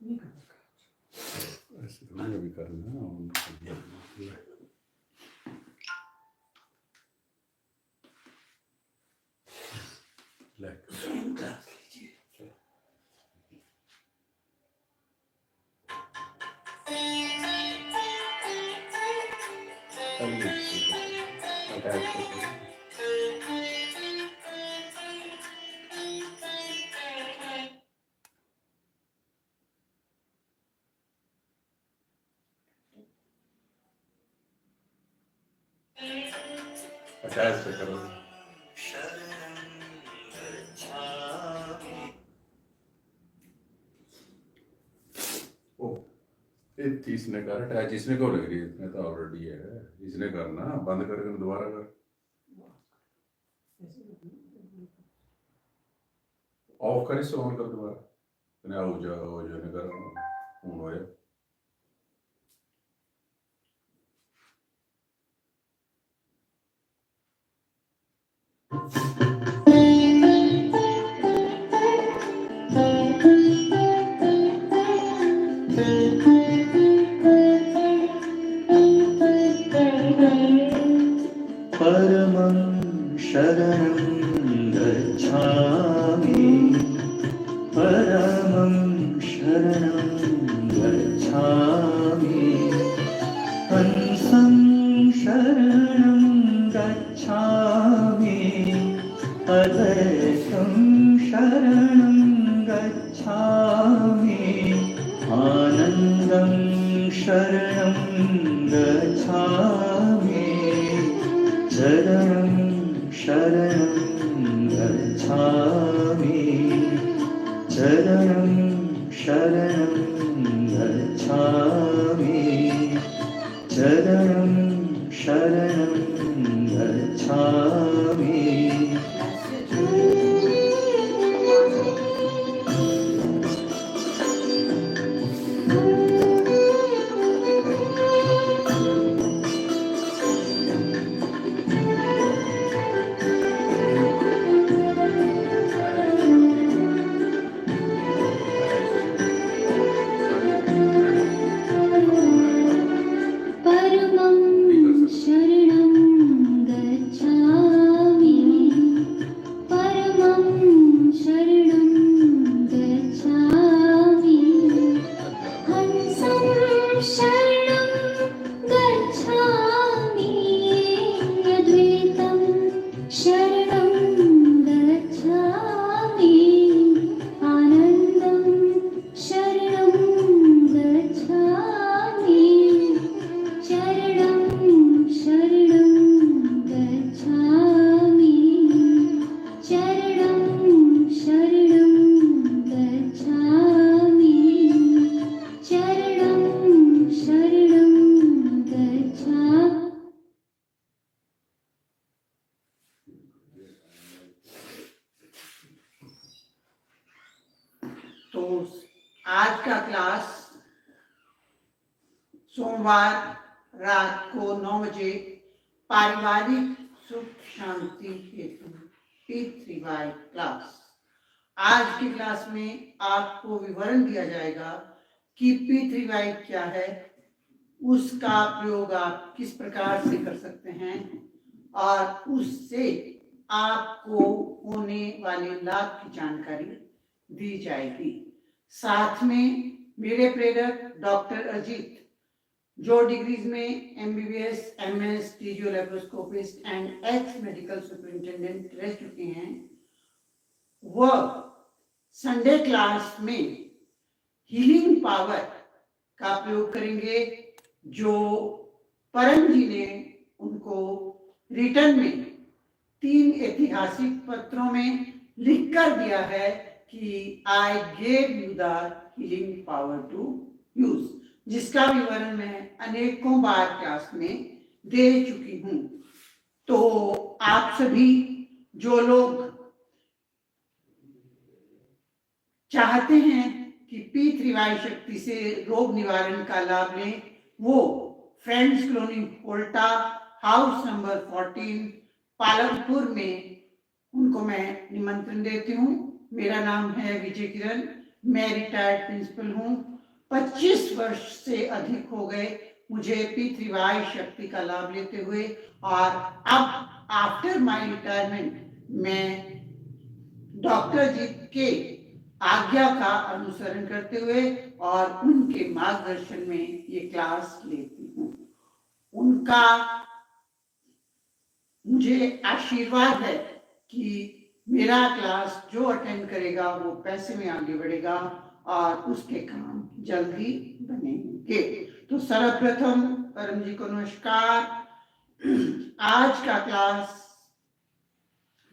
ऐसे थोड़ी अभी करना अटैच करो। इसने कर अटैच, इसने क्यों लग रही है? इसने तो ऑलरेडी है, इसने करना बंद करके दोबारा कर, ऑफ कर, इससे ऑन कर दोबारा। हो जा ने कर हूं होया। परमं शरणं गच्छामि, परमं शरणं गच्छामि, हंसं शरणं गच्छामि, अद्वैतं शरणं गच्छामि, आनन्दं शरणं गच्छामि, शरणं शरणं गच्छामि, शरणं शरणं गच्छामि, शरणं शरणं गच्छामि। परमं शरणं गच्छामि, परमं शरणं गच्छामि, हंसं शरणं गच्छामि, अद्वैतं शरणं गच्छामि, आनन्दं शरणं गच्छामि, शरणं शरणं गच्छामि, शरणं शरणं गच्छामि, शरणं शरणं गच्छामि। तो आज का क्लास सोमवार रात को 9 बजे पारिवारिक सुख शांति हेतु P3Y क्लास। आज की क्लास में आपको विवरण दिया जाएगा कि P3Y क्या है, उसका प्रयोग आप किस प्रकार से कर सकते हैं और उससे आपको होने वाले लाभ की जानकारी दी जाएगी। साथ में मेरे प्रेरक डॉक्टर अजीत, जो डिग्रीज में MBBS, MS, टीजियो laparoscopist and ex medical superintendent रह चुके हैं, वह संडे क्लास में हीलिंग पावर का प्रयोग करेंगे, जो परम जी ने उनको रिटर्न में 3 ऐतिहासिक पत्रों में लिखकर दिया है कि I gave you the healing power to use, जिसका विवरण मैं अनेकों बार क्लास में दे चुकी हूं। तो आप सभी जो लोग चाहते हैं कि P3Y शक्ति से रोग निवारण का लाभ लें, वो friends colony Polta house number 14 Palampur में उनको मैं निमंत्रण देती हूँ। मेरा नाम है विजय किरण। मैं रिटायर्ड प्रिंसिपल हूँ। 25 वर्ष से अधिक हो गए मुझे P3Y शक्ति का लाभ लेते हुए, और अब आफ्टर माय रिटायरमेंट मैं डॉक्टर जी के आज्ञा का अनुसरण करते हुए और उनके मार्गदर्शन में ये क्लास लेती हूँ। उनका मुझे आशीर्वाद है कि मेरा क्लास जो अटेंड करेगा वो पैसे में आगे बढ़ेगा और उसके काम जल्दी बनेंगे। तो सर्वप्रथम परम जी को नमस्कार। आज का क्लास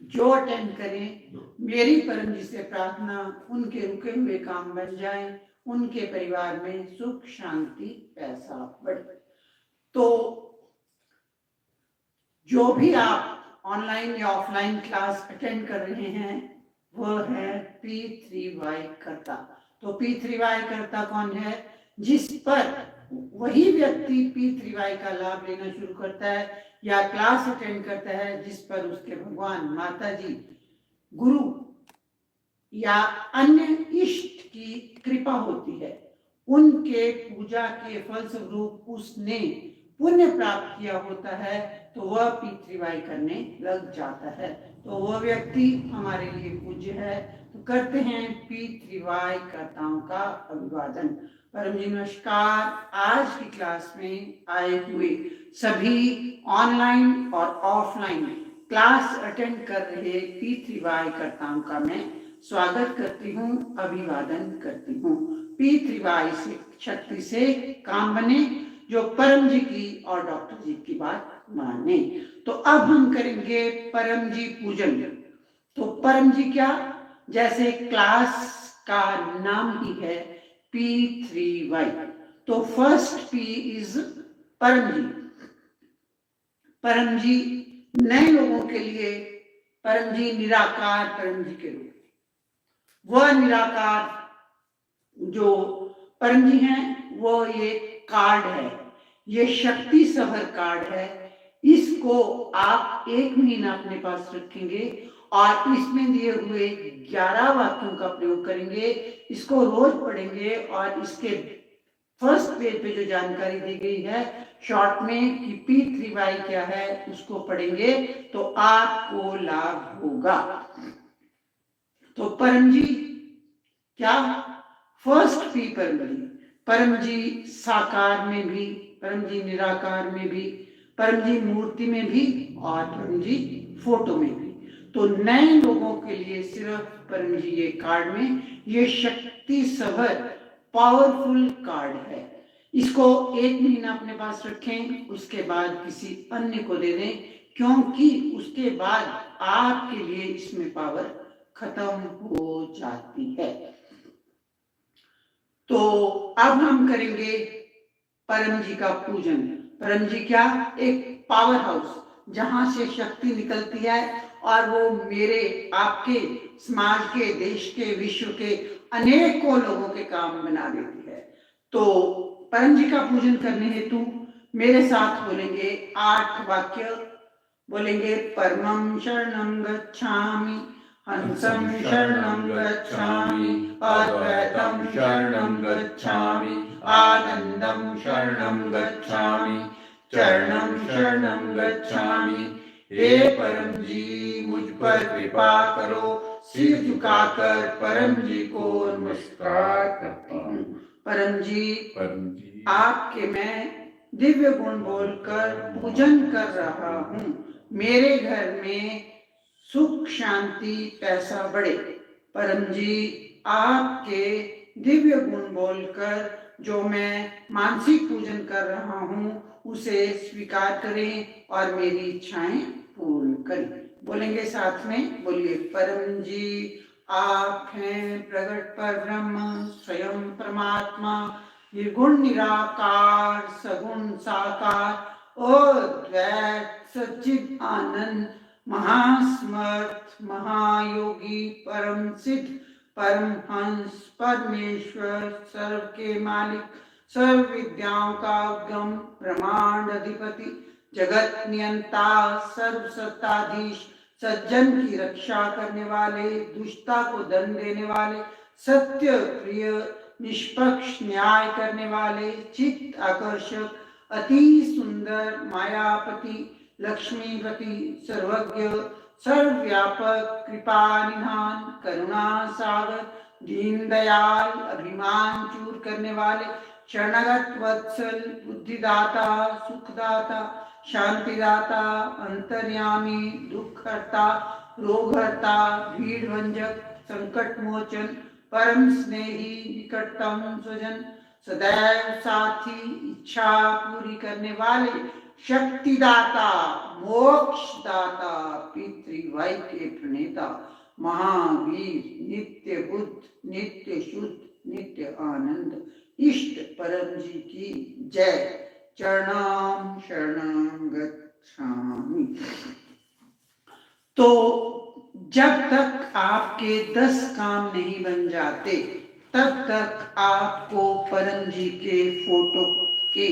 जो अटेंड करें, मेरी परम जी से प्रार्थना उनके रुके हुए काम बन जाएं, उनके परिवार में सुख शांति पैसा बढ़े। तो जो भी आप ऑनलाइन या ऑफलाइन क्लास अटेंड कर रहे हैं वह है P3Y कर्ता। तो P3Y कर्ता कौन है? जिस पर वही व्यक्ति P3Y का लाभ लेना शुरू करता है या क्लास अटेंड करता है जिस पर उसके भगवान, माता जी, गुरु या अन्य इष्ट की कृपा होती है। उनके पूजा के फलस्वरूप उसने पुण्य प्राप्त किया होता है तो वह P3Y करने लग जाता है। तो वह व्यक्ति हमारे लिए पूज्य है। तो करते हैं P3Y कर्ताओं का अभिवादन। परम जी नमस्कार। आज की क्लास में आए हुए सभी ऑनलाइन और ऑफलाइन क्लास अटेंड कर रहे P3Y कर्ताओं का मैं स्वागत करती हूँ, अभिवादन करती हूँ। P3Y से शक्ति से काम बने, जो परम जी की और डॉक्टर जी की बात माने। तो अब हम करेंगे परम जी पूजन। तो परम जी क्या? जैसे क्लास का नाम ही है P3Y, तो फर्स्ट P इज परम जी। परम जी नए लोगों के लिए परम जी निराकार परम जी के रूप, वह निराकार जो परम जी हैं वो ये कार्ड है, ये शक्ति सभर कार्ड है। इसको आप 1 महीना अपने पास रखेंगे और इसमें दिए हुए 11 वाक्यों का प्रयोग करेंगे। इसको रोज पढ़ेंगे और इसके फर्स्ट पेज पे जो जानकारी दी गई है शॉर्ट में कि P3Y क्या है उसको पढ़ेंगे तो आपको लाभ होगा। तो परम जी क्या? फर्स्ट P परम जी। परम जी साकार में भी, परम जी निराकार में भी, परम जी मूर्ति में भी और परम जी फोटो में भी। तो नए लोगों के लिए सिर्फ परम जी ये कार्ड में ये शक्ति सभर पावरफुल कार्ड है। इसको 1 महीना अपने पास रखें, उसके बाद किसी अन्य को दे दें, क्योंकि उसके बाद आपके लिए इसमें पावर खत्म हो जाती है। तो अब हम करेंगे परम जी का पूजन। परम जी क्या? एक पावर हाउस जहां से शक्ति निकलती है और वो मेरे, आपके, समाज के, देश के, विश्व के अनेकों लोगों के काम बना देती है। तो परम जी का पूजन करने हेतु मेरे साथ बोलेंगे 8 वाक्य। बोलेंगे परमं शरणं गच्छामि, हंसं शरणं गच्छामि, अद्वैतं शरणं गच्छामि, आनंदं शरणं गच्छामि, चरणं शरणं गच्छामि। हे परम जी मुझ पर कृपा करो। सिर झुकाकर परम जी को नमस्कार करती हूँ। परम जी आपके मैं दिव्य गुण बोलकर पूजन कर रहा हूँ। मेरे घर में सुख शांति पैसा बढ़े। परम जी आपके दिव्य गुण बोलकर जो मैं मानसिक पूजन कर रहा हूँ उसे स्वीकार करें और मेरी इच्छाएं पूर्ण करें। बोलेंगे साथ में, बोलिए परम जी आप हैं प्रगट पर ब्रह्म, स्वयं परमात्मा, निर्गुण निराकार, सगुण साकार, अद्वैत सच्चिद आनंद, महासमर्थ, महायोगी, परम सिद्ध, परमहंस, परमेश्वर, सर्व के मालिक, सर्व विद्याओं का उद्गम, ब्रह्मांड अधिपति, जगत नियंता, सर्व सत्ताधीश, सज्जन की रक्षा करने वाले, दुष्टता को दंड देने वाले, सत्य प्रिय, निष्पक्ष न्याय करने वाले, चित्त आकर्षक, अति सुंदर, मायापति, लक्ष्मीपति, सर्वज्ञ, सर्वव्यापक, कृपा निधान, करुणा सागर, दीन दयाल, अभिमान चूर करने वाले, शरणगत वत्सल, बुद्धिदाता, सुखदाता, शांतिदाता, अंतर्यामी, दुखहर्ता, रोगहर्ता, भीड़ भंजक, संकट मोचन, परम स्नेही, निकटतम स्वजन, सदैव साथी, इच्छा पूरी करने वाले, शक्तिदाता, मोक्षदाता, पितृवाई के प्रणेता, महावीर, नित्य बुद्ध, नित्य शुद्ध, नित्य आनंद, इष्ट परम जी की जय। चरणाम शरणं गच्छामि। तो जब तक आपके 10 काम नहीं बन जाते तब तक आपको परम जी के फोटो के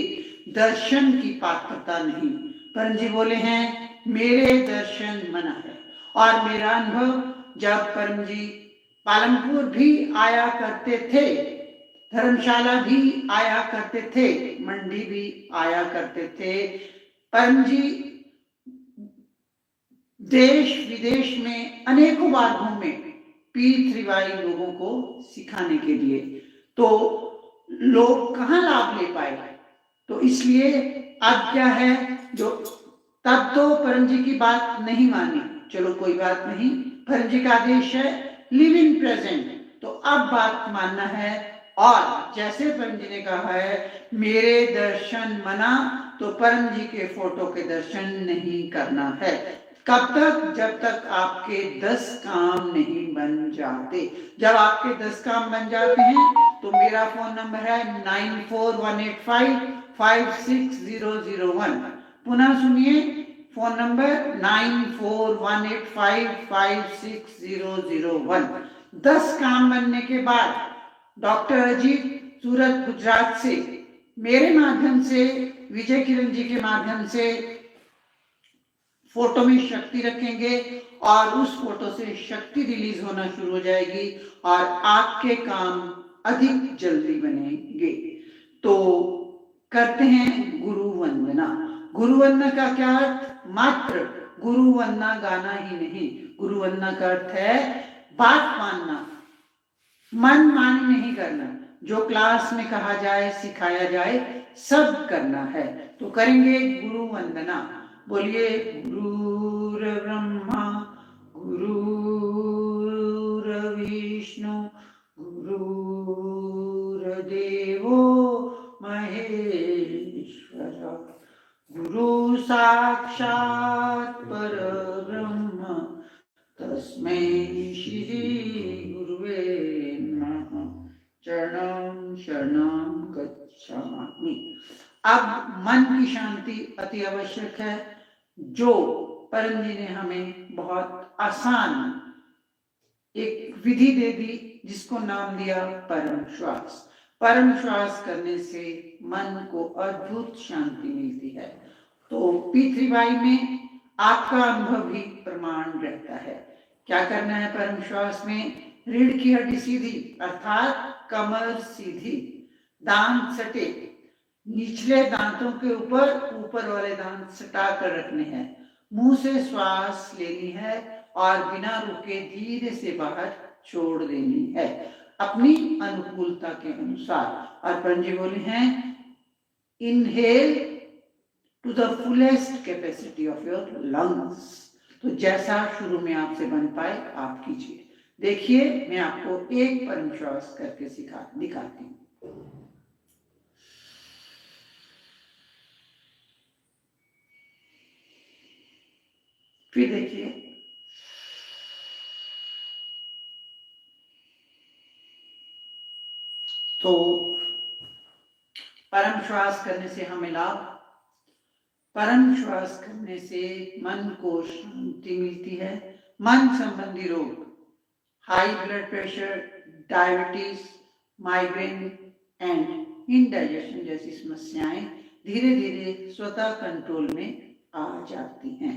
दर्शन की पात्रता नहीं। परम जी बोले हैं मेरे दर्शन मना है। और मेरा अनुभव जब परम जी पालमपुर भी आया करते थे, धर्मशाला भी आया करते थे, मंडी भी आया करते थे, परम जी देश विदेश में अनेकों बार घूमे P3Y लोगों को सिखाने के लिए। तो लोग कहाँ लाभ ले पाए? तो इसलिए अब क्या है, जो तब तो परम जी की बात नहीं मानी, चलो कोई बात नहीं, परम जी का आदेश है लिव इन प्रेजेंट, तो अब बात मानना है। और जैसे परम जी ने कहा है मेरे दर्शन मना, तो परम जी के फोटो के दर्शन नहीं करना है। कब तक? जब तक आपके 10 काम नहीं बन जाते। जब आपके 10 काम बन जाते हैं तो मेरा फोन नंबर है 9418556001। पुनः सुनिए, फोन नंबर 9418556001। 10 काम बनने के बाद डॉक्टर अजीत सूरत गुजरात से मेरे माध्यम से, विजय किरण जी के माध्यम से फोटो में शक्ति रखेंगे और उस फोटो से शक्ति रिलीज होना शुरू हो जाएगी और आपके काम अधिक जल्दी बनेंगे। तो करते हैं गुरु वंदना। गुरु वंदना का क्या अर्थ? मात्र गुरु वंदना गाना ही नहीं, गुरु वंदना का अर्थ है बात मानना, मन मानी नहीं करना, जो क्लास में कहा जाए, सिखाया जाए, सब करना है। तो करेंगे गुरु वंदना। बोलिए गुरुर ब्रह्मा गुरुर विष्णु गुरुर्देवो महेश्वर गुरु साक्षात् परब्रह्म तस्मै श्री गुरुवे नमः। चरणं शरणं गच्छामि। अब मन की शांति अति आवश्यक है, जो परम जी ने हमें बहुत आसान एक विधि दे दी, जिसको नाम दिया परम श्वास। परम श्वास करने से मन को अद्भुत शांति मिलती है। तो P3Y में आपका अनुभव भी प्रमाण रहता है। क्या करना है परम श्वास में? रीढ़ की हड्डी सीधी अर्थात कमर सीधी, दांत सटे, निचले दांतों के ऊपर वाले दांत सटा कर रखने हैं, मुंह से श्वास लेनी है और बिना रुके धीरे से बाहर छोड़ देनी है अपनी अनुकूलता के अनुसार। और परम जी बोले हैं inhale to the fullest capacity of your lungs. तो जैसा शुरू में आपसे बन पाए आप कीजिए। देखिए मैं आपको एक परम श्वास करके दिखाती हूँ। फिर देखिए, तो परम श्वास करने से हमें लाभ, परम श्वास करने से मन को शांति मिलती है। मन संबंधी रोग, high blood pressure, diabetes, migraine and indigestion जैसी समस्याएं धीरे धीरे स्वतः कंट्रोल में आ जाती हैं।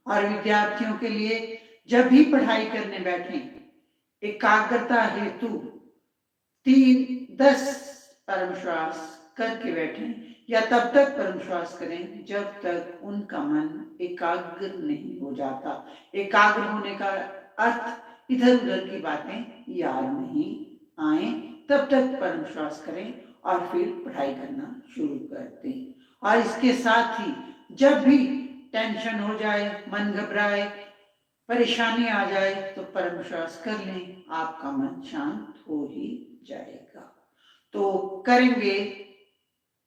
और विद्यार्थियों के लिए जब भी पढ़ाई करने बैठें, एकाग्रता हेतु 10 परम श्वास करके बैठें या तब तक परम श्वास करें जब तक उनका मन एकाग्र नहीं हो जाता। एकाग्र होने का अर्थ इधर उधर की बातें याद नहीं आए, तब तक परम श्वास करें और फिर पढ़ाई करना शुरू कर दें। और इसके साथ ही जब भी टेंशन हो जाए, मन घबराए, परेशानी आ जाए तो परम श्वास कर लें, आपका मन शांत हो ही जाएगा। तो करेंगे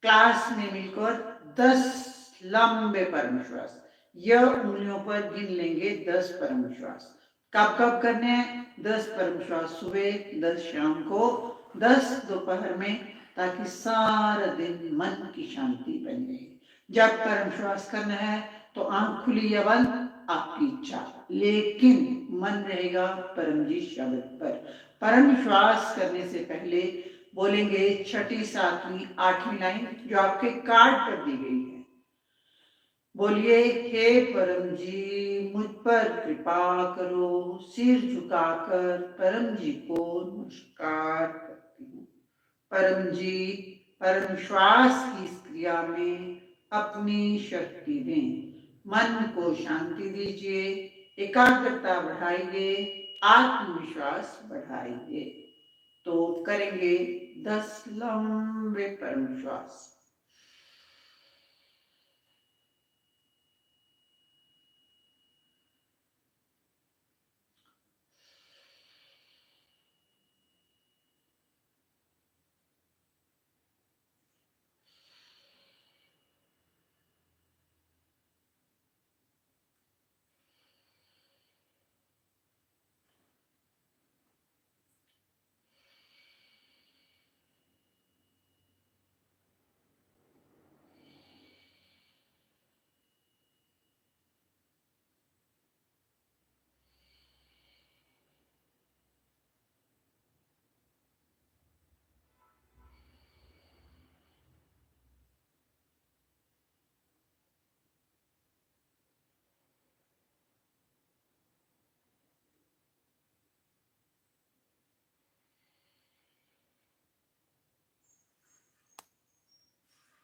क्लास में मिलकर 10 लंबे परम श्वास। यह उंगलियों पर गिन लेंगे 10 परम श्वास। कब कब करने हैं? 10 परम श्वास सुबह, 10 शाम को, 10 दोपहर में, ताकि सारा दिन मन की शांति बनी रहे। जब परम श्वास करना है तो आंख खुली या बंद आपकी इच्छा, लेकिन मन रहेगा परमजीत शब्द पर। परम श्वास करने से पहले बोलेंगे 6ठी, 7वीं, 8वीं लाइन जो आपके कार्ड पर दी गई है। बोलिए, हे परम जी मुझ पर कृपा करो, सिर झुकाकर परम जी को नमस्कार करती हूँ। परम जी परम श्वास की इस क्रिया में अपनी शक्ति दें, मन को शांति दीजिए, एकाग्रता बढ़ाइए, आत्मविश्वास बढ़ाइए। तो करेंगे 10 लंबे परम श्वास।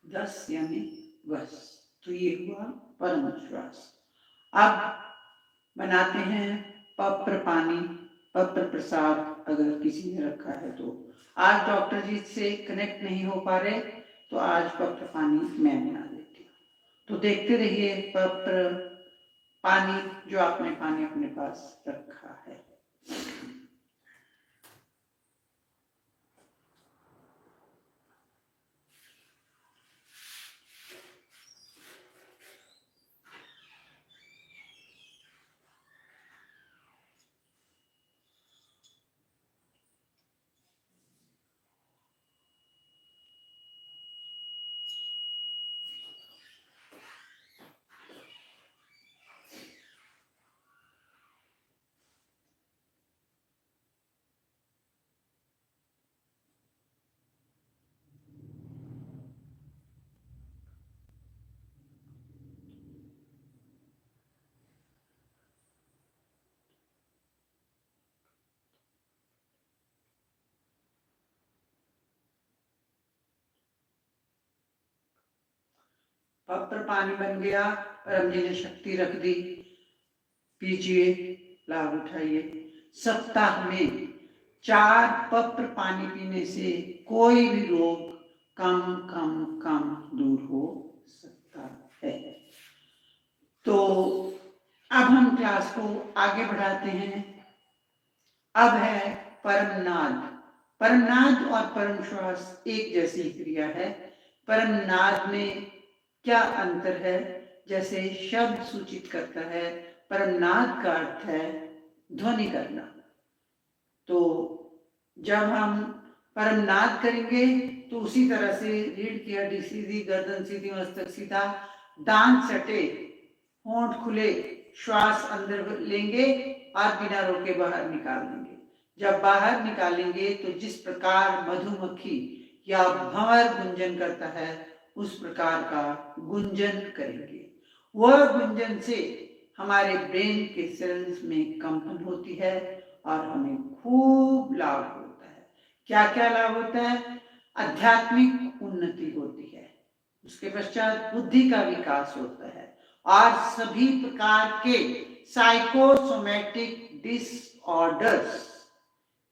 दस यानी बस। तो ये हुआ परम श्वास। अब बनाते हैं पत्र पानी, पत्र प्रसाद अगर किसी ने रखा है तो। आज डॉक्टर जी से कनेक्ट नहीं हो पा रहे तो आज पत्र पानी मैं बना देती हूँ। तो देखते रहिए पत्र पानी जो आपने पानी अपने पास रखा है। पत्र पानी बन गया, परम जी ने शक्ति रख दी। पीजिए, लाभ उठाइए। सप्ताह में 4 पत्र पानी पीने से कोई भी रोग कम कम कम दूर हो सकता है। तो अब हम क्लास को आगे बढ़ाते हैं। अब है परमनाद। परमनाद और परम श्वास एक जैसी क्रिया है। परमनाद में क्या अंतर है? जैसे शब्द सूचित करता है, परमनाद का अर्थ है ध्वनि करना। तो जब हम परमनाद करेंगे तो उसी तरह से रीढ़ की हड्डी सीधी, गर्दन सीधी, मस्तक सीधा, दांत सटे, होंठ खुले, श्वास अंदर लेंगे और बिना रोके बाहर निकाल देंगे। जब बाहर निकालेंगे तो जिस प्रकार मधुमक्खी या भंवर गुंजन करता है उस प्रकार का गुंजन करेंगे। वह गुंजन से हमारे ब्रेन के सेल्स में कंपन होती है और हमें खूब लाभ होता है। क्या क्या लाभ होता है? आध्यात्मिक उन्नति होती है, उसके पश्चात बुद्धि का विकास होता है और सभी प्रकार के साइकोसोमेटिक डिसऑर्डर्स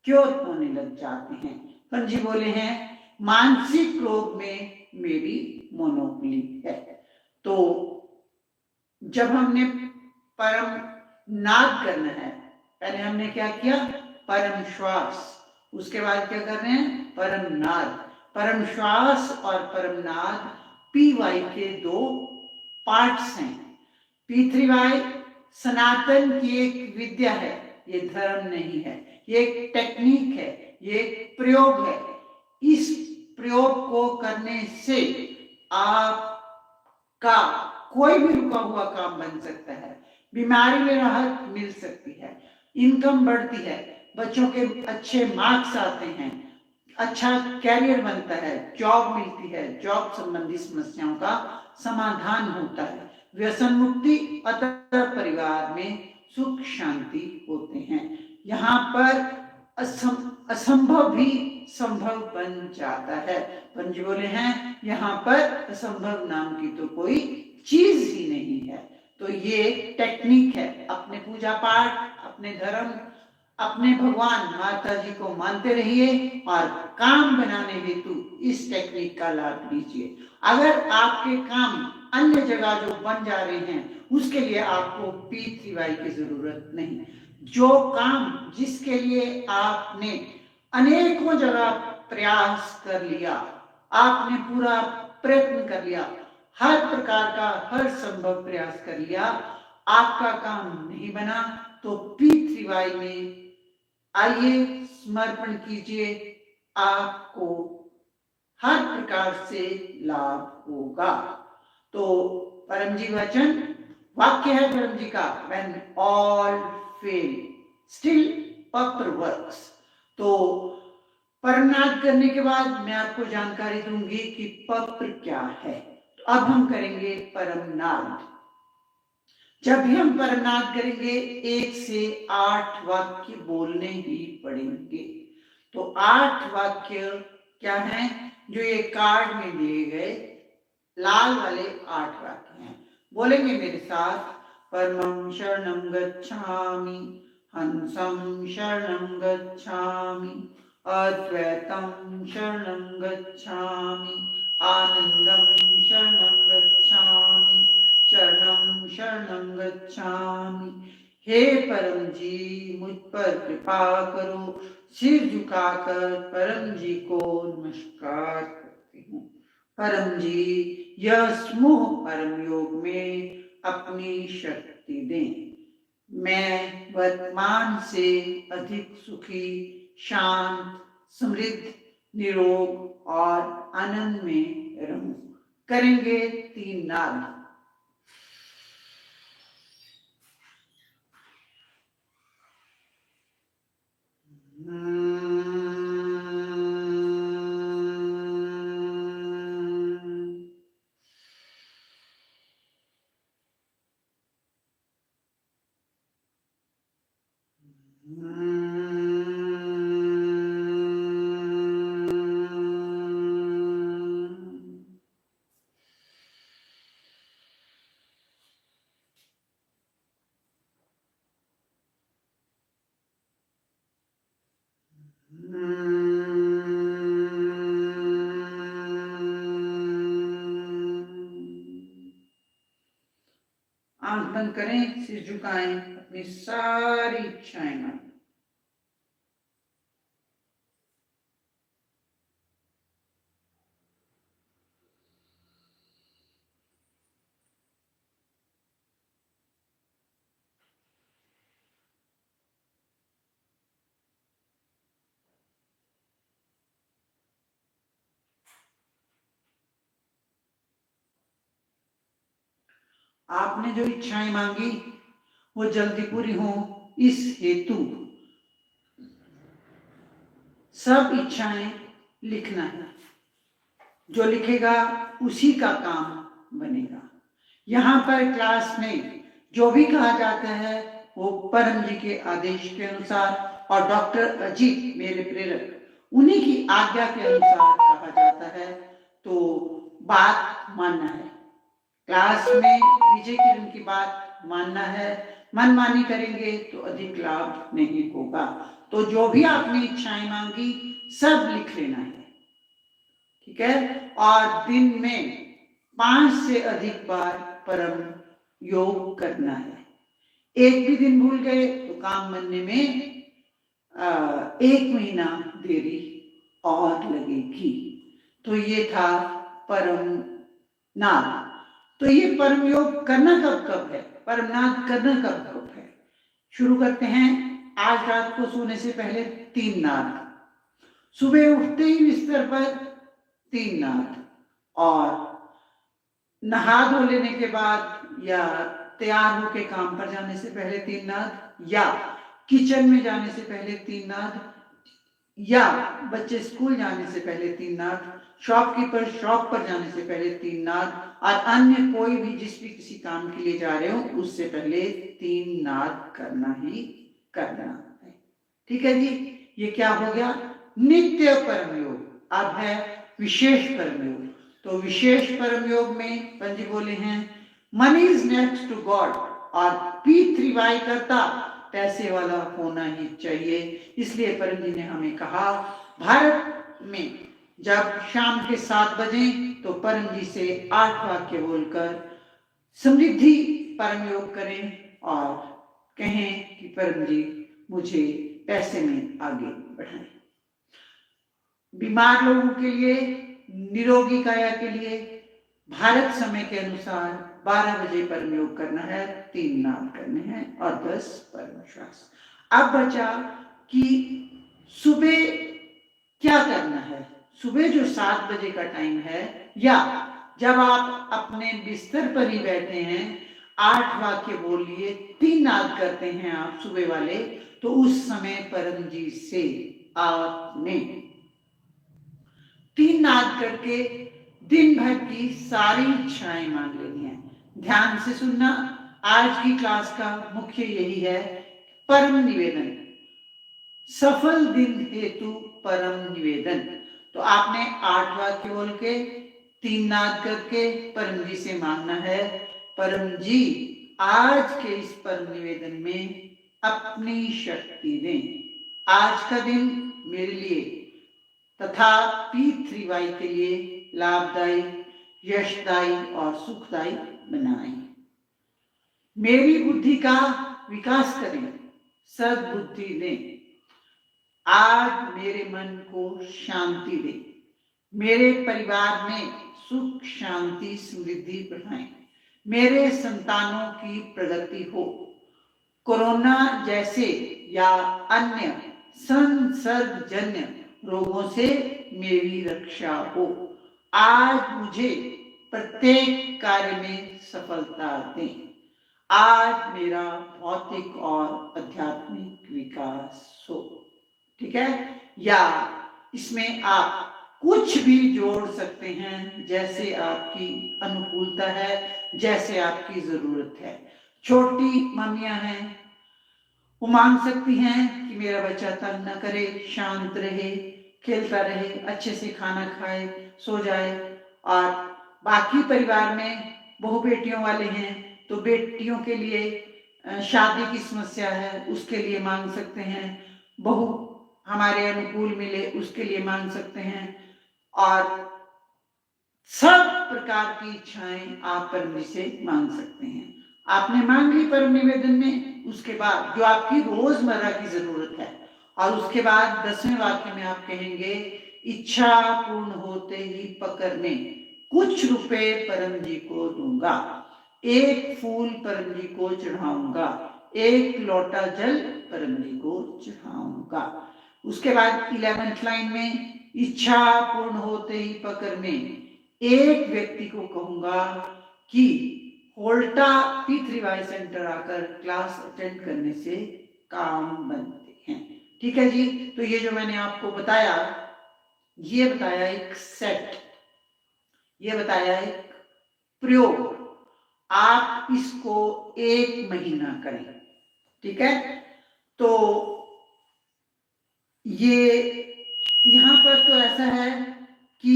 क्योर होने लग जाते हैं। पंजी बोले हैं मानसिक रोग में मेरी मोनोपोली है। तो जब हमने परम नाद करना है, पहले हमने क्या किया? परम श्वास, उसके बाद क्या कर रहे हैं? परम नाद। परम श्वास और परम नाद PY के दो पार्ट्स हैं। P3Y सनातन की एक विद्या है, ये धर्म नहीं है, ये एक टेक्निक है, ये एक प्रयोग है। इस प्रयोग को करने से आपका कोई भी रुका हुआ काम बन सकता है, बीमारी में राहत मिल सकती है, इनकम बढ़ती है, बच्चों के अच्छे मार्क्स आते हैं, अच्छा कैरियर बनता है, जॉब मिलती है, जॉब संबंधी समस्याओं का समाधान होता है, व्यसन मुक्ति, अतः परिवार में सुख शांति होते हैं। यहाँ पर असंभव भी संभव बन जाता है। पंजी बोले हैं यहाँ पर असंभव नाम की तो कोई चीज ही नहीं है। तो ये टेक्निक है, अपने पूजा पाठ, अपने धर्म, अपने भगवान माता जी को मानते रहिए और काम बनाने हेतु इस टेक्निक का लाभ लीजिए। अगर आपके काम अन्य जगह जो बन जा रहे हैं उसके लिए आपको P3Y की जरूरत नहीं। जो काम जिसके लिए आपने अनेकों जगह प्रयास कर लिया, आपने पूरा प्रयत्न कर लिया, हर प्रकार का हर संभव प्रयास कर लिया, आपका काम नहीं बना, तो P3Y में आइए समर्पण कीजिए, आपको हर प्रकार से लाभ होगा। तो परम जी वचन वाक्य है परम जी का, when all fail still पप्र works। तो परमनाद करने के बाद मैं आपको जानकारी दूंगी कि पप्र क्या है। तो अब हम करेंगे परमनाद। जब भी हम परमनाद करेंगे 1 से 8 वाक्य बोलने ही पड़ेंगे। तो 8 वाक्य क्या हैं? जो ये कार्ड में दिए गए लाल वाले 8 वाक्य हैं। बोलेंगे मेरे साथ। परमं शरणं गच्छामि, हंसं शरणं गच्छामि, अद्वैतं शरणं गच्छामि, आनंदं शरणं गच्छामि, शरणं शरणं गच्छामि। हे परम जी मुझ पर कृपा करो। सिर झुकाकर परम जी को नमस्कार करती हूँ। परम जी यह समूह परम योग में अपनी शक्ति दें। मैं वर्तमान से अधिक सुखी, शांत, समृद्ध, निरोग और आनंद में रहूं। करेंगे 3 नाद। आंख बंद करें, सिर झुकाएं, अपनी सारी इच्छाएं मानें। आपने जो इच्छाएं मांगी वो जल्दी पूरी हो, इस हेतु सब इच्छाएं लिखना है। जो लिखेगा उसी का काम बनेगा। यहाँ पर क्लास में जो भी कहा जाता है वो परम जी के आदेश के अनुसार और डॉक्टर अजीत मेरे प्रेरक उन्हीं की आज्ञा के अनुसार कहा जाता है, तो बात मानना है। क्लास में विजय किरण की बात मानना है, मनमानी करेंगे तो अधिक लाभ नहीं होगा। तो जो भी आपने इच्छाएं मांगी सब लिख लेना है, ठीक है। और दिन में 5 से अधिक बार परम योग करना है। एक भी दिन भूल गए तो काम बनने में 1 महीना देरी और लगेगी। तो ये था परम नाद। तो ये परम योग करना कब कब है, परम नाद करना कब कब है, शुरू करते हैं। आज रात को सोने से पहले 3 नाद, सुबह उठते ही बिस्तर पर 3 नाद, और नहा धो लेने के बाद या तैयार होके काम पर जाने से पहले 3 नाद, या किचन में जाने से पहले 3 नाद, या बच्चे स्कूल जाने से पहले 3 नाद, शॉपकीपर शॉप पर जाने से पहले 3 नाद, और अन्य कोई भी जिस भी किसी काम के लिए जा रहे हो उससे पहले 3 नाद करना ही करना है, ठीक है जी। ये क्या हो गया, नित्य परम योग। अब है विशेष परम योग। तो विशेष परम योग में पंजी बोले हैं, money is next to God, और P3Y करता पैसे वाला होना ही चाहिए। इसलिए परम जी ने हमें कहा, भारत में जब शाम के 7 बजे तो परम जी से 8 वाक्य बोलकर समृद्धि परम योग करें और कहें कि परम जी मुझे पैसे में आगे बढ़ाएं। बीमार लोगों के लिए, निरोगी काया के लिए भारत समय के अनुसार 12 बजे परम योग करना है, 3 नाद करने हैं और 10 परम श्वास। अब बचा कि सुबह क्या करना है। सुबह जो 7 बजे का टाइम है, या जब आप अपने बिस्तर पर ही बैठे हैं, 8 वाक्य बोलिए, 3 नाद करते हैं आप सुबह वाले, तो उस समय परम जी से आपने 3 नाद करके दिन भर की सारी इच्छाएं मांग लेनी है। ध्यान से सुनना, आज की क्लास का मुख्य यही है, परम निवेदन, सफल दिन हेतु परम निवेदन। तो आपने 8 वाक्य बोल के 3 नाद करके परम जी से मांगना है, परम जी आज के इस परम निवेदन में अपनी शक्ति दें। आज का दिन मेरे लिए तथा P3Y के लिए लाभदायी, यशदायी और सुखदायी बनाएं। मेरी बुद्धि का विकास करें, सद्बुद्धि दें। आज मेरे मन को शांति दें, मेरे परिवार में सुख शांति समृद्धि बढ़ाएं, मेरे संतानों की प्रगति हो, कोरोना जैसे या अन्य संसर्गजन्य रोगों से मेरी रक्षा हो। आज मुझे प्रत्येक कार्य में सफलता दें। आज मेरा भौतिक और आध्यात्मिक विकास हो, ठीक है। या इसमें आप कुछ भी जोड़ सकते हैं, जैसे आपकी अनुकूलता है, जैसे आपकी जरूरत है। छोटी मम्मियां हैं, वो मांग सकती हैं कि मेरा बच्चा तंग न करे, शांत रहे, खेलता रहे, अच्छे से खाना खाए, सो जाए। और बाकी परिवार में बहू बेटियों वाले हैं, तो बेटियों के लिए शादी की समस्या है, उसके लिए मांग सकते हैं। बहू हमारे अनुकूल मिले, उसके लिए मांग सकते हैं। और सब प्रकार की इच्छाएं आप परम जी से मांग सकते हैं। आपने मांग ली परम निवेदन में, उसके बाद जो आपकी रोजमर्रा की जरूरत है, और उसके बाद 10वें वाक्य में आप कहेंगे, इच्छा पूर्ण होते ही पकड़ने कुछ रुपए परम जी को दूंगा, 1 फूल परम जी को चढ़ाऊंगा, 1 लोटा जल परम जी को चढ़ाऊंगा। उसके बाद 11th लाइन में, इच्छा पूर्ण होते ही पकड़ने 1 व्यक्ति को कहूंगा कि होल्टा P3Y सेंटर आकर क्लास अटेंड करने से काम बनते हैं, ठीक है जी। तो ये जो मैंने आपको बताया, ये बताया एक सेट, ये बताया एक प्रयोग। आप इसको 1 महीना करें, ठीक है। तो ये यहाँ पर तो ऐसा है कि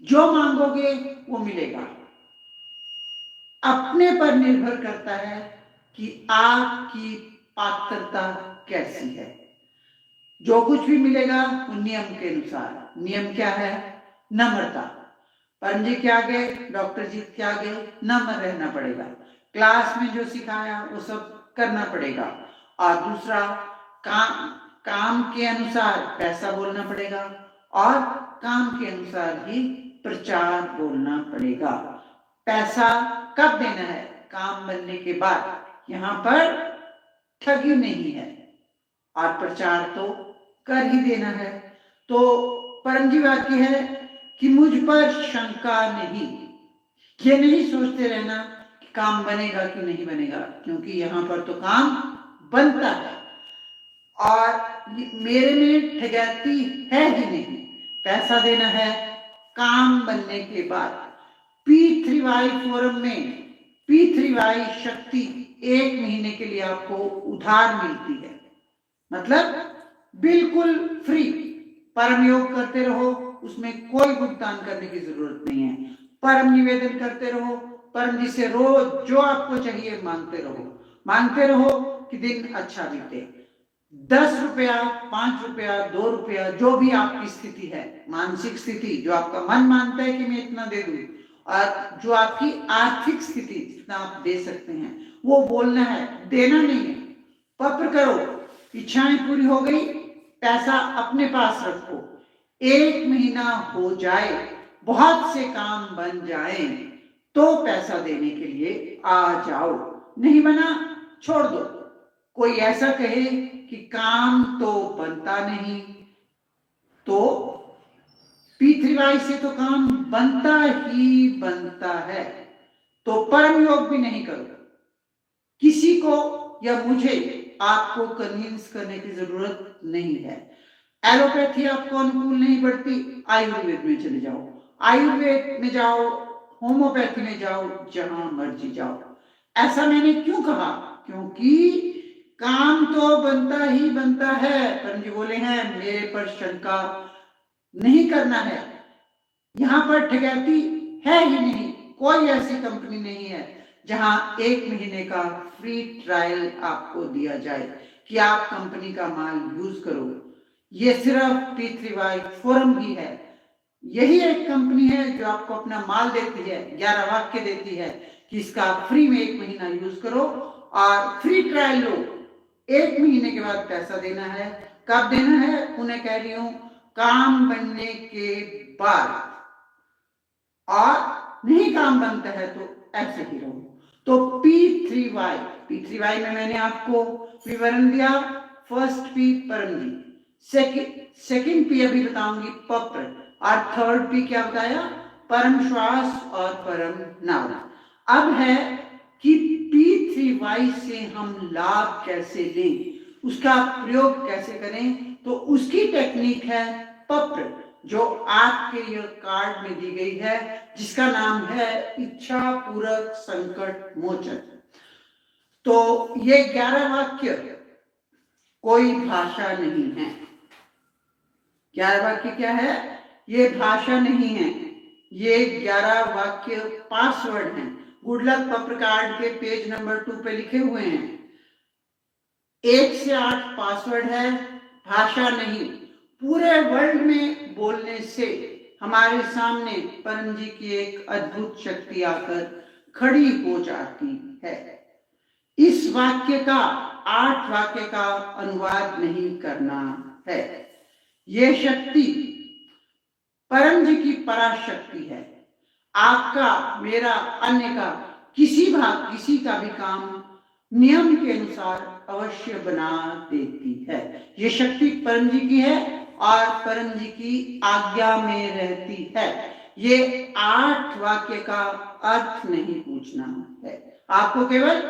जो मांगोगे वो मिलेगा। अपने पर निर्भर करता है कि आपकी पात्रता कैसी है। जो कुछ भी मिलेगा वो नियम के अनुसार। नियम क्या है? नम्रता। परम जी के आगे, डॉक्टर जी के आगे नम्र रहना पड़ेगा। क्लास में जो सिखाया वो सब करना पड़ेगा। और दूसरा, काम के अनुसार पैसा बोलना पड़ेगा और काम के अनुसार ही प्रचार बोलना पड़ेगा। पैसा कब देना है? काम बनने के बाद। यहाँ पर ठगी नहीं है और प्रचार तो कर ही देना है। तो परम जी वाक्य है कि मुझ पर शंका नहीं। ये नहीं सोचते रहना कि काम बनेगा कि नहीं बनेगा, क्योंकि यहाँ पर तो काम बनता है और मेरे में ठगैती है ही नहीं। पैसा देना है काम बनने के बाद। P3Y फोरम में P3Y शक्ति 1 महीने के लिए आपको उधार मिलती है, मतलब बिल्कुल फ्री। परम योग करते रहो, उसमें कोई भुगतान करने की जरूरत नहीं है। परम निवेदन करते रहो, परम जी से रोज जो आपको चाहिए मांगते रहो कि दिन अच्छा बीते। 10 रुपया, 5 रुपया, 2 रुपया, जो भी आपकी स्थिति है, मानसिक स्थिति, जो आपका मन मानता है कि मैं इतना दे दूं, और जो आपकी आर्थिक स्थिति जितना आप दे सकते हैं वो बोलना है, देना नहीं है। पत्र करो, इच्छाएं पूरी हो गई, पैसा अपने पास रखो। 1 महीना हो जाए, बहुत से काम बन जाए तो पैसा देने के लिए आ जाओ। नहीं बना, छोड़ दो। कोई ऐसा कहे कि काम तो बनता नहीं, तो P3Y से तो काम बनता ही बनता है। तो परम योग भी नहीं करो। किसी को या मुझे आपको कन्विंस करने की जरूरत नहीं है। एलोपैथी आपको अनुकूल नहीं पड़ती, आयुर्वेद में चले जाओ। आयुर्वेद में जाओ, होम्योपैथी में जाओ, जहां मर्जी जाओ। ऐसा मैंने क्यों कहा? क्योंकि काम तो बनता ही बनता है। परम जी बोले हैं मेरे पर शंका नहीं करना है। यहाँ पर ठगैती है ही नहीं। कोई ऐसी कंपनी नहीं है जहां 1 महीने का फ्री ट्रायल आपको दिया जाए कि आप कंपनी का माल यूज करो। ये सिर्फ P3Y फोरम ही है। यही एक कंपनी है जो आपको अपना माल देती है, 11 वाक्य देती है कि इसका फ्री में 1 महीना यूज करो और फ्री ट्रायल लो। 1 महीने के बाद पैसा देना है। कब देना है? उन्हें कह रही हूं, काम बनने के बाद। और नहीं काम बनता है तो ऐसे ही रहो। तो P3Y में मैंने आपको विवरण दिया। फर्स्ट P परम जी, सेकंड P अभी बताऊंगी पत्र, और थर्ड P क्या बताया? परम श्वास और परम नाम। अब है कि P3Y से हम लाभ कैसे लें, उसका प्रयोग कैसे करें। तो उसकी टेक्निक है पत्र, जो आपके ये कार्ड में दी गई है, जिसका नाम है इच्छा पूरक संकट मोचन। तो ये 11 वाक्य कोई भाषा नहीं है। 11 वाक्य क्या है? ये भाषा नहीं है। ये 11 वाक्य पासवर्ड हैं। गुड लक पत्र कार्ड के पेज नंबर 2 पे लिखे हुए हैं। 1 से 8 पासवर्ड है, भाषा नहीं। पूरे वर्ल्ड में बोलने से हमारे सामने परम जी की एक अद्भुत शक्ति आकर खड़ी हो जाती है। इस वाक्य का 8 वाक्य का अनुवाद नहीं करना है। यह शक्ति परम जी की पराशक्ति है। आपका, मेरा, अन्य का, किसी का भी काम नियम के अनुसार अवश्य बना देती है। ये शक्ति परम जी की है और परम जी की आज्ञा में रहती है। ये 8 वाक्य का अर्थ नहीं पूछना है, आपको केवल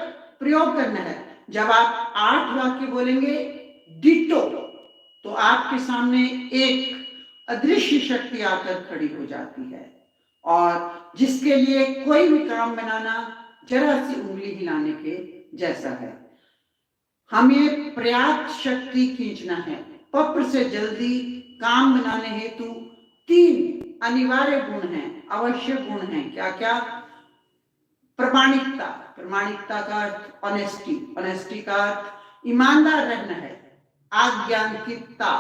प्रयोग करना है। जब आप 8 वाक्य बोलेंगे डिटो, तो आपके सामने एक अदृश्य शक्ति आकर खड़ी हो जाती है, और जिसके लिए कोई भी काम बनाना जरा सी उंगली हिलाने के जैसा है। हमें पर्याप्त शक्ति खींचना है। पत्र से जल्दी काम बनाने हेतु 3 अनिवार्य गुण हैं, आवश्यक गुण हैं। क्या क्या? प्रमाणिकता, प्रमाणिकता का अर्थ ऑनेस्टी, ऑनेस्टी का अर्थ ईमानदार रहना है। आज्ञानिकता,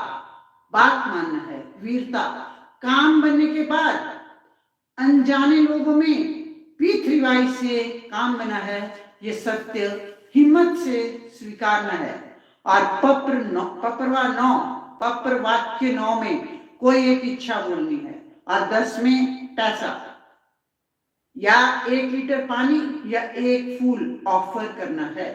बात मानना है। वीरता, काम बनने के बाद अनजाने लोगों में पीठ से काम बना है, ये सत्य हिम्मत से स्वीकारना है। और पत्र वाक्य 9 में कोई एक इच्छा बोलनी है। और 10 में पैसा या 1 लीटर पानी या 1 फूल ऑफर करना है।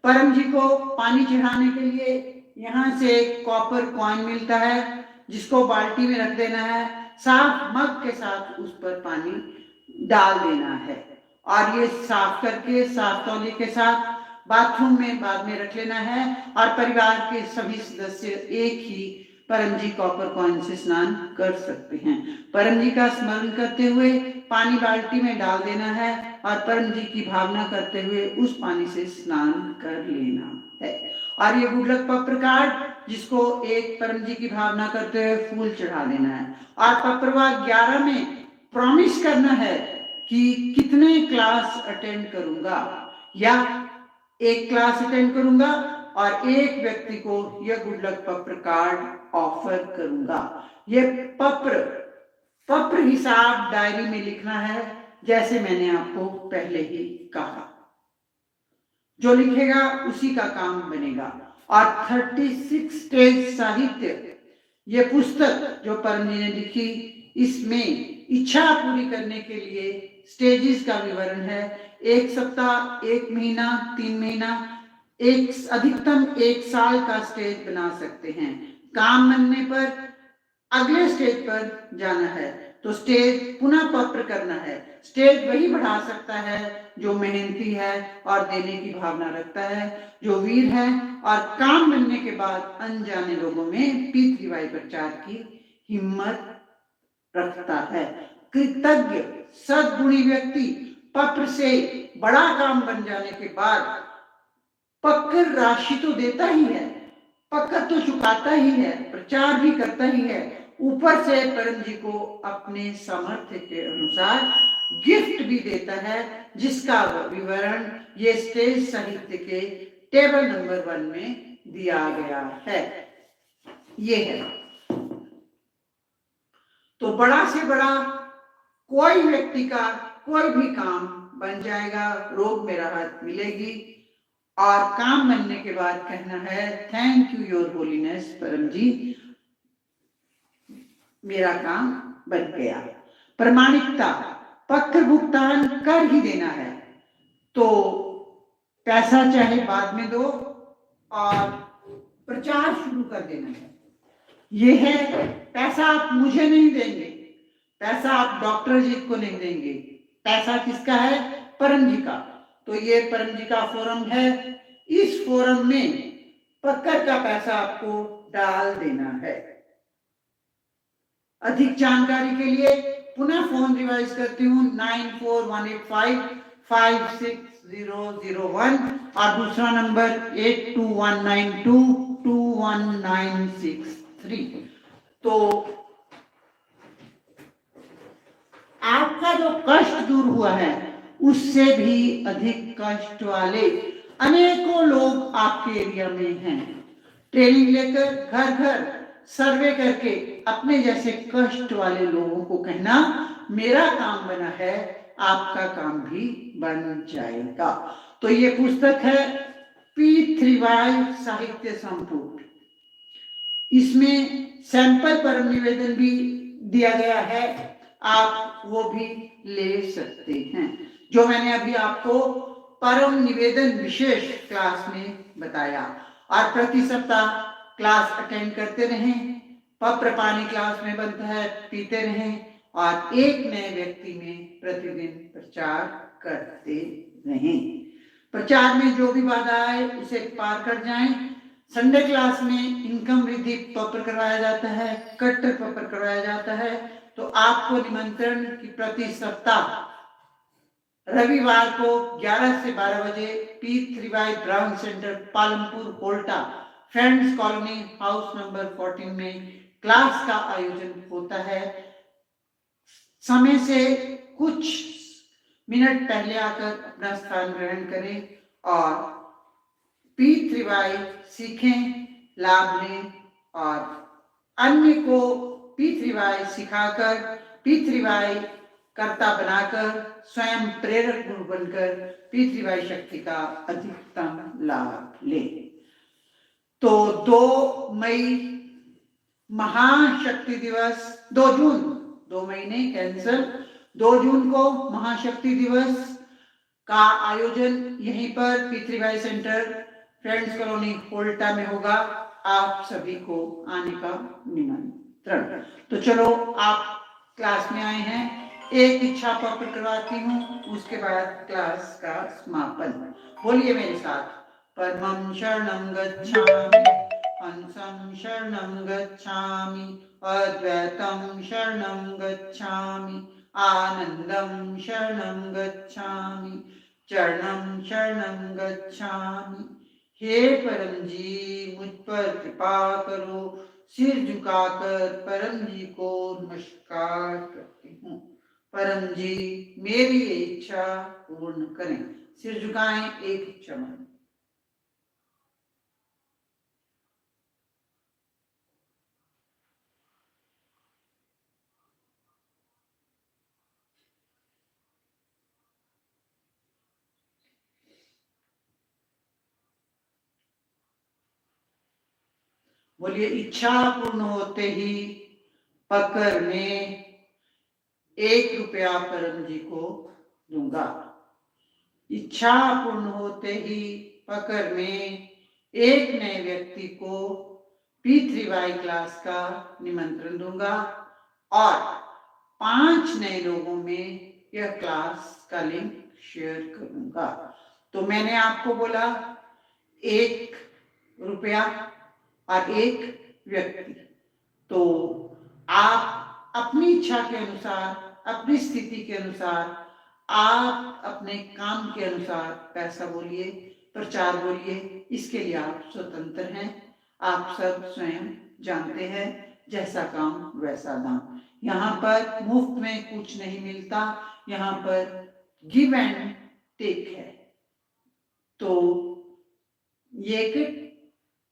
परम जी को पानी चढ़ाने के लिए यहाँ से एक कॉपर कॉइन मिलता है, जिसको बाल्टी में रख देना है। साफ मग के साथ उस पर पानी डाल देना है और ये साफ करके साफ तौलिए के साथ बाथरूम में बाद में रख लेना है। और परिवार के सभी सदस्य एक ही परम जी कॉपर कॉइन से स्नान कर सकते हैं। परम जी का स्मरण करते हुए पानी बाल्टी में डाल देना है और परम जी की भावना करते हुए उस पानी से स्नान कर लेना है। और ये गुड लक पत्र कार्ड, जिसको एक परम जी की भावना करते हुए फूल चढ़ा देना है। और पत्रवार 11 में प्रॉमिस करना है कि कितने क्लास अटेंड करूंगा, या 1 क्लास अटेंड करूंगा और 1 व्यक्ति को यह गुड लक पत्र कार्ड ऑफर करूंगा। ये पत्र हिसाब डायरी में लिखना है, जैसे मैंने आपको पहले ही कहा। जो लिखेगा उसी का काम बनेगा। और 36 स्टेज साहित्य, ये पुस्तक जो परम जी ने लिखी, इसमें इच्छा पूरी करने के लिए स्टेजेस का विवरण है। 1 सप्ताह, 1 महीना, 3 महीना, अधिकतम 1 साल का स्टेज बना सकते हैं। काम बनने पर अगले स्टेज पर जाना है तो स्टेज पुनः पत्र करना है। स्टेज वही बढ़ा सकता है जो मेहनती है और देने की भावना रखता है, जो वीर है और काम बनने के बाद अनजाने लोगों में पीठ रिवाई प्रचार की हिम्मत रखता है। कृतज्ञ सद्गुणी व्यक्ति पत्र से बड़ा काम बन जाने के बाद पक्कर राशि तो देता ही है, पक्कर तो चुकाता ही है, प्रचार भी करता ही है, ऊपर से परम जी को अपने सामर्थ्य के अनुसार गिफ्ट भी देता है, जिसका विवरण ये स्टेज साहित्य के टेबल नंबर 1 में दिया गया है। ये है तो बड़ा से बड़ा कोई व्यक्ति का कोई भी काम बन जाएगा, रोग में राहत मिलेगी। और काम बनने के बाद कहना है, थैंक यू योर होलीनेस परम जी, मेरा काम बन गया। प्रमाणिकता, पत्र भुगतान कर ही देना है, तो पैसा चाहे बाद में दो और प्रचार शुरू कर देना है। ये है, पैसा आप मुझे नहीं देंगे, पैसा आप डॉक्टर जी को नहीं देंगे, पैसा किसका है? परम जी का। तो ये परम जी का फोरम है, इस फोरम में पक्कर का पैसा आपको डाल देना है। अधिक जानकारी के लिए पुनः फोन रिवाइज करती हूँ, 9418556001 और दूसरा नंबर 8219221963। तो आपका जो कष्ट दूर हुआ है, उससे भी अधिक कष्ट वाले अनेकों लोग आपके एरिया में हैं। ट्रेनिंग लेकर घर घर सर्वे करके अपने जैसे कष्ट वाले लोगों को कहना, मेरा काम बना है, आपका काम भी बन जाएगा। तो ये पुस्तक है P3Y साहित्य संपुट। इसमें सैंपल परम निवेदन भी दिया गया है, आप वो भी ले सकते हैं, जो मैंने अभी आपको परम निवेदन विशेष क्लास में बताया। और प्रति सप्ताह क्लास अटेंड करते रहें, पत्र पानी क्लास में बनता है, पीते रहें और एक नए व्यक्ति में प्रतिदिन प्रचार करते रहें। प्रचार में जो भी बाधा आए उसे पार कर जाएं। संडे क्लास में इनकम वृद्धि पत्र करवाया जाता है, कट्टर पत्र करवाया जाता है। तो आपको निमंत्रण कि प्रति सप्ताह रविवार को 11 से 12 बजे P3Y brown centre Palampur Kolta friends colony house number 14 में क्लास का आयोजन होता है। समय से कुछ मिनट पहले आकर अपना स्थान ग्रहण करें और P3Y सीखें, लाभ लें और अन्य को P3Y सिखाकर P3Y कर्ता बनाकर स्वयं प्रेरक गुरु बनकर P3Y शक्ति का अधिकतम लाभ ले। तो 2 मई महाशक्ति दिवस, 2 जून, 2 मई नहीं कैंसल, 2 जून को महाशक्ति दिवस का आयोजन यहीं पर P3Y सेंटर फ्रेंड्स कॉलोनी कोल्टा में होगा। आप सभी को आने का निमंत्रण। तो चलो, आप क्लास में आए हैं, एक इच्छा पत्र करवाती हूँ, उसके बाद क्लास का समापन। बोलिए मेरे साथ, परमं शरणं गच्छामि, हंसं शरणं गच्छामि, अद्वैतं शरणं गच्छामि, आनंदं शरणं गच्छामि, चरणं शरणं गच्छामि। हे परम जी, मुझ पर कृपा करो। सिर झुकाकर परम जी को नमस्कार करती हूँ। परम जी, मेरी ये इच्छा पूर्ण करें। सिर झुकाएं, एक इच्छा माने। बोलिए, इच्छा पूर्ण होते ही पकड़ में 1 रुपया परम जी को दूंगा। इच्छा पूर्ण होते ही पकड़ में एक नए व्यक्ति को P3Y क्लास का निमंत्रण दूंगा और 5 नए लोगों में यह क्लास का लिंक शेयर करूंगा। तो मैंने आपको बोला 1 रुपया और 1 व्यक्ति। तो आप अपनी इच्छा के अनुसार, अपनी स्थिति के अनुसार, आप अपने काम के अनुसार पैसा बोलिए, प्रचार बोलिए, इसके लिए आप स्वतंत्र हैं। आप सब स्वयं जानते हैं, जैसा काम वैसा दाम। यहाँ पर मुफ्त में कुछ नहीं मिलता, यहाँ पर गिव एंड टेक है। तो ये एक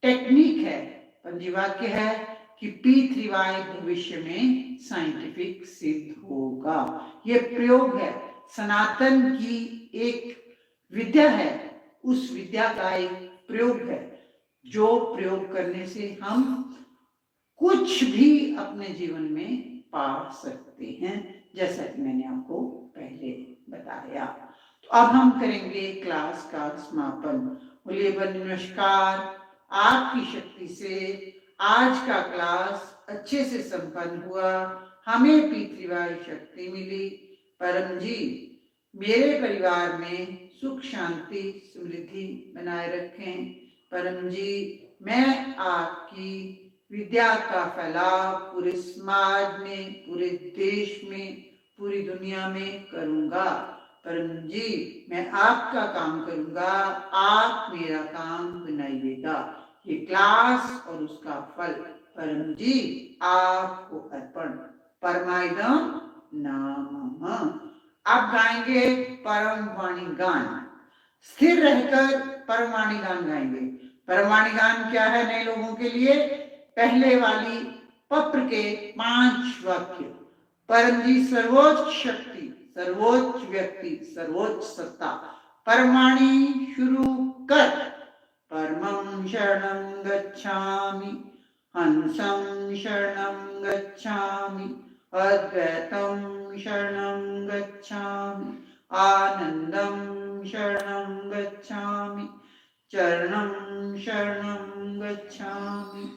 टेक्निक है, पंजीवाक्य है कि P3Y भविष्य में साइंटिफिक सिद्ध होगा। ये प्रयोग है, सनातन की एक विद्या है, उस विद्या का एक प्रयोग है, जो प्रयोग करने से हम कुछ भी अपने जीवन में पा सकते हैं, जैसा कि मैंने आपको पहले बताया। तो अब हम करेंगे क्लास का समापन। बोलिए नमस्कार। आपकी शक्ति से आज का क्लास अच्छे से संपन्न हुआ, हमें P3Y शक्ति मिली। परम जी, मेरे परिवार में सुख शांति समृद्धि बनाए रखें। परम जी, मैं आपकी विद्या का फैलाव पूरे समाज में, पूरे देश में, पूरी दुनिया में करूंगा। परम जी, मैं आपका काम करूंगा, आप मेरा काम बनाइएगा। ये क्लास और उसका फल परम जी आपको अर्पण। परमाइदम नामः। आप गाएंगे परम वाणी गान, स्थिर रहकर परम वाणी गान गाएंगे। परम वाणी गान क्या है नए लोगों के लिए? पहले वाली पत्र के 5 वाक्य। परम जी सर्वोच्च शक्ति, सर्वोच्च व्यक्ति, सर्वोच्च सत्ता। परमाणी शुरू कर। परमं शरणं गच्छामि, हंसं शरणं गच्छामि, अद्वैतं शरणं गच्छामि, आनंदं शरणं गच्छामि, चरणं शरणं गच्छामि,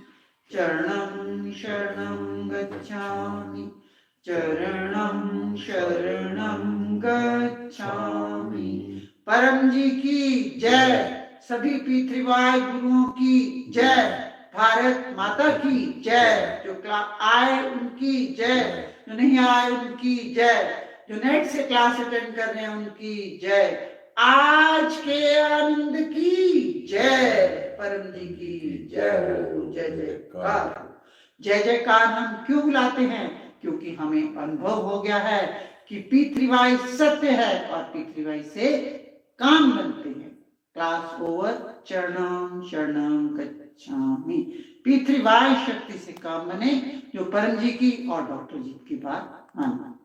चरणं शरणं गच्छामि, चरणं शरणं गच्छामि। परम जी की जय। सभी P3Y गुरुओं की जय। भारत माता की जय। जो आए उनकी जय, जो नहीं आए उनकी जय, जो नेट से क्लास अटेंड कर रहे हैं उनकी जय। आज के आनंद की जय। परम जी की जय हो। जय जयकार। जय जयकार हम क्यों बुलाते हैं? क्योंकि हमें अनुभव हो गया है कि P3Y सत्य है और P3Y से काम बनते हैं। Class over. चरणम शरणम गच्छामि। P3Y शक्ति से काम बने, जो परम जी की और डॉक्टर जी की बात माने।